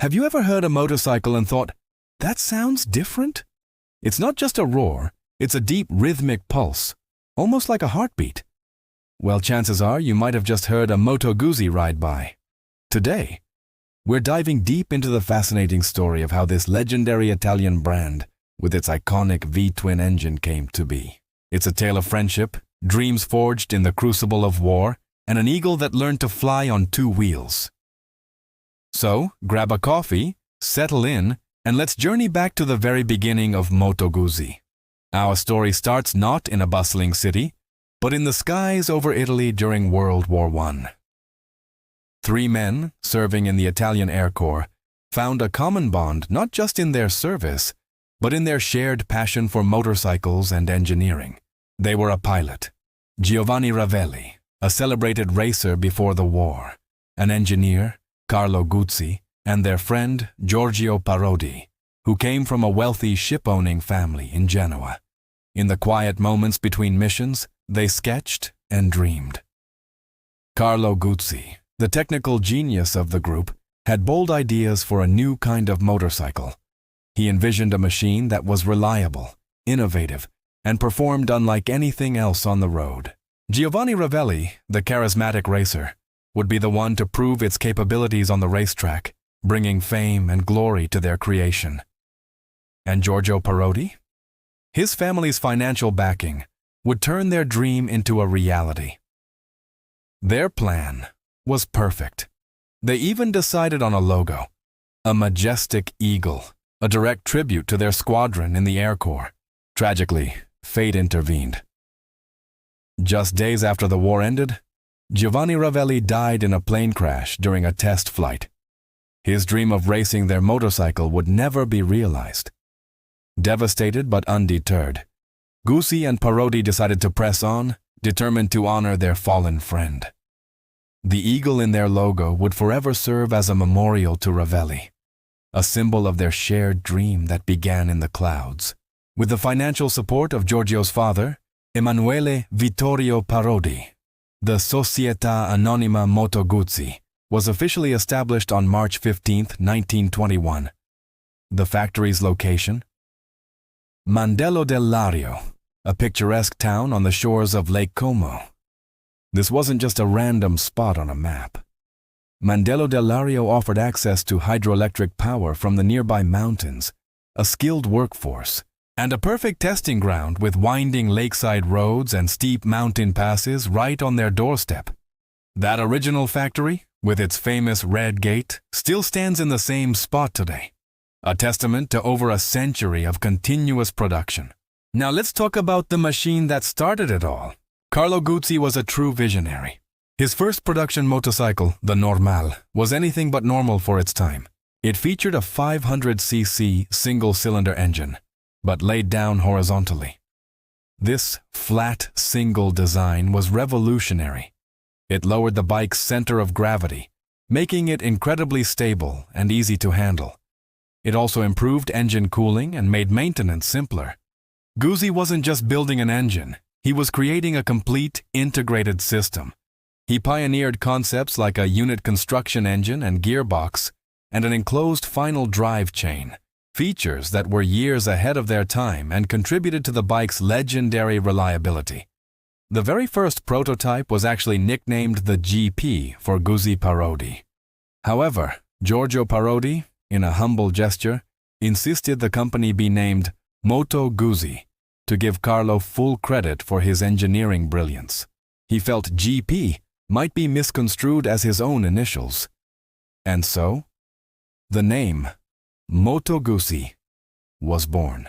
Have you ever heard a motorcycle and thought, that sounds different? It's not just a roar, it's a deep rhythmic pulse, almost like a heartbeat. Well, chances are you might have just heard a Moto Guzzi ride by. Today, we're diving deep into the fascinating story of how this legendary Italian brand, with its iconic V-twin engine, came to be. It's a tale of friendship, dreams forged in the crucible of war, and an eagle that learned to fly on two wheels. So, grab a coffee, settle in, and let's journey back to the very beginning of Moto Guzzi. Our story starts not in a bustling city, but in the skies over Italy during World War I. Three men, serving in the Italian Air Corps, found a common bond not just in their service, but in their shared passion for motorcycles and engineering. They were a pilot, Giovanni Ravelli, a celebrated racer before the war, an engineer, Carlo Guzzi, and their friend Giorgio Parodi, who came from a wealthy ship-owning family in Genoa. In the quiet moments between missions, they sketched and dreamed. Carlo Guzzi, the technical genius of the group, had bold ideas for a new kind of motorcycle. He envisioned a machine that was reliable, innovative, and performed unlike anything else on the road. Giovanni Ravelli, the charismatic racer, would be the one to prove its capabilities on the racetrack, bringing fame and glory to their creation. And Giorgio Parodi? His family's financial backing would turn their dream into a reality. Their plan was perfect. They even decided on a logo, a majestic eagle, a direct tribute to their squadron in the Air Corps. Tragically, fate intervened. Just days after the war ended, Giovanni Ravelli died in a plane crash during a test flight. His dream of racing their motorcycle would never be realized. Devastated but undeterred, Guzzi and Parodi decided to press on, determined to honor their fallen friend. The eagle in their logo would forever serve as a memorial to Ravelli, a symbol of their shared dream that began in the clouds. With the financial support of Giorgio's father, Emanuele Vittorio Parodi, the Società Anonima Moto Guzzi was officially established on March 15, 1921. The factory's location? Mandello del Lario, a picturesque town on the shores of Lake Como. This wasn't just a random spot on a map. Mandello del Lario offered access to hydroelectric power from the nearby mountains, a skilled workforce, and a perfect testing ground with winding lakeside roads and steep mountain passes right on their doorstep. That original factory, with its famous red gate, still stands in the same spot today, a testament to over a century of continuous production. Now let's talk about the machine that started it all. Carlo Guzzi was a true visionary. His first production motorcycle, the Normale, was anything but normal for its time. It featured a 500cc single-cylinder engine, but laid down horizontally. This flat, single design was revolutionary. It lowered the bike's center of gravity, making it incredibly stable and easy to handle. It also improved engine cooling and made maintenance simpler. Guzzi wasn't just building an engine, he was creating a complete, integrated system. He pioneered concepts like a unit construction engine and gearbox, and an enclosed final drive chain, features that were years ahead of their time and contributed to the bike's legendary reliability. The very first prototype was actually nicknamed the GP for Guzzi Parodi. However, Giorgio Parodi, in a humble gesture, insisted the company be named Moto Guzzi to give Carlo full credit for his engineering brilliance. He felt GP might be misconstrued as his own initials. And so, the name Moto Guzzi was born.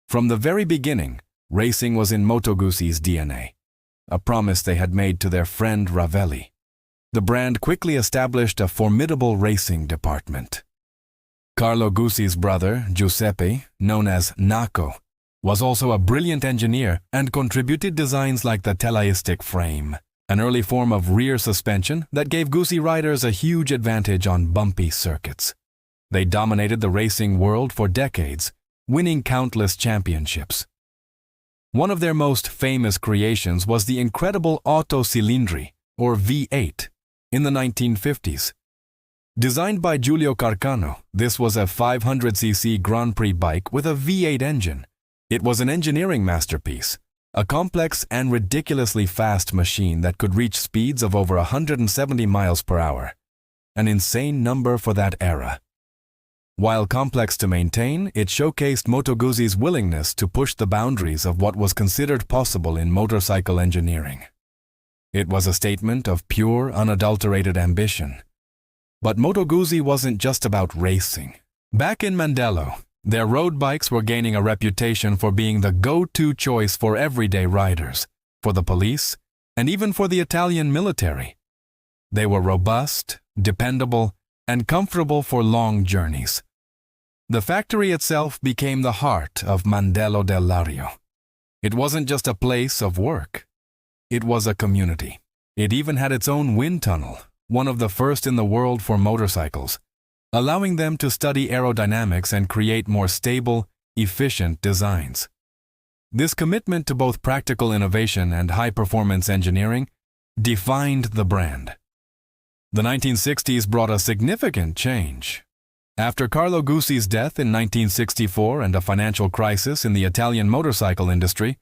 From the very beginning, racing was in Moto Guzzi's DNA, a promise they had made to their friend Ravelli. The brand quickly established a formidable racing department. Carlo Guzzi's brother, Giuseppe, known as Naco, was also a brilliant engineer and contributed designs like the teleistic frame, an early form of rear suspension that gave Guzzi riders a huge advantage on bumpy circuits. They dominated the racing world for decades, winning countless championships. One of their most famous creations was the incredible Otto Cilindri, or V8, in the 1950s. Designed by Giulio Carcano, this was a 500cc Grand Prix bike with a V8 engine. It was an engineering masterpiece, a complex and ridiculously fast machine that could reach speeds of over 170 miles per hour, an insane number for that era. While complex to maintain, it showcased Moto Guzzi's willingness to push the boundaries of what was considered possible in motorcycle engineering. It was a statement of pure, unadulterated ambition. But Moto Guzzi wasn't just about racing. Back in Mandello, their road bikes were gaining a reputation for being the go-to choice for everyday riders, for the police, and even for the Italian military. They were robust, dependable, and comfortable for long journeys. The factory itself became the heart of Mandello del Lario. It wasn't just a place of work. It was a community. It even had its own wind tunnel, one of the first in the world for motorcycles, allowing them to study aerodynamics and create more stable, efficient designs. This commitment to both practical innovation and high-performance engineering defined the brand. The 1960s brought a significant change. After Carlo Guzzi's death in 1964 and a financial crisis in the Italian motorcycle industry,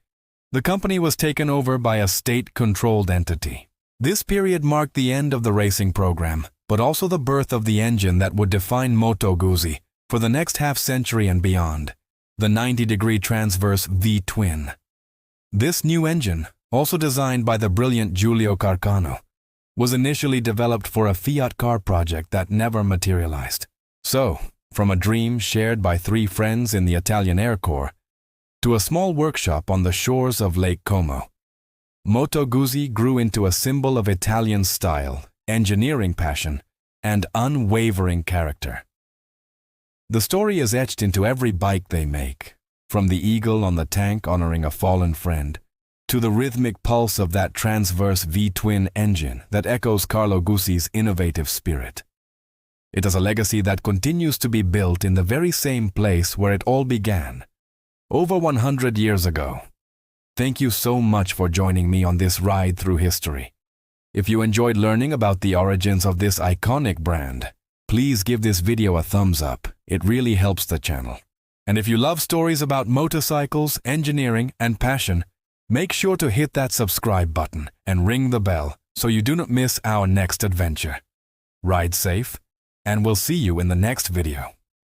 the company was taken over by a state-controlled entity. This period marked the end of the racing program, but also the birth of the engine that would define Moto Guzzi for the next half-century and beyond, the 90-degree transverse V-twin. This new engine, also designed by the brilliant Giulio Carcano, was initially developed for a Fiat car project that never materialized. So, from a dream shared by 3 friends in the Italian Air Corps to a small workshop on the shores of Lake Como, Moto Guzzi grew into a symbol of Italian style, engineering passion, and unwavering character. The story is etched into every bike they make, from the eagle on the tank honoring a fallen friend, to the rhythmic pulse of that transverse V-twin engine that echoes Carlo Guzzi's innovative spirit. It is a legacy that continues to be built in the very same place where it all began, over 100 years ago. Thank you so much for joining me on this ride through history. If you enjoyed learning about the origins of this iconic brand, please give this video a thumbs up. It really helps the channel. And if you love stories about motorcycles, engineering, and passion, make sure to hit that subscribe button and ring the bell so you do not miss our next adventure. Ride safe, and we'll see you in the next video.